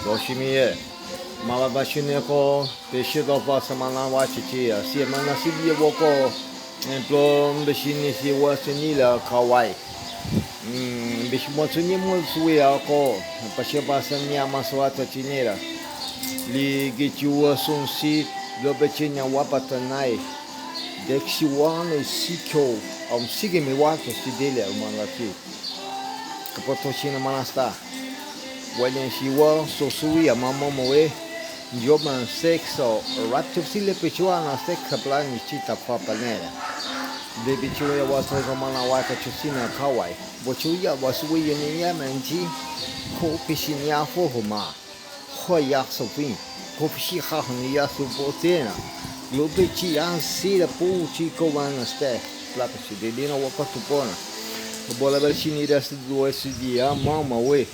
doshimiye mala bashine ko peshido pa samana wachichi si mana si bi woko emplo bashini si wasinila kawai bishmotsuni mulsui ako pashiba sanya maswata chinera li gichu sun si lo bechenya wapatanai dexiwan sikyo sige mi wato si dele mangaki kapoto china manasta Walen shiwa sosui mama moe Joman sexo ratio sile pechuana seka plani chita papanera de bichuya waso romana waka chusina kawai bochuya wasui ni yamanji ko pishinya fohoma hoya sopin ko pishi ha ni ya subotena lo pechi ya si da puchi ko wana ste plato si de dino wakatupona bola versini das do esse dia mama we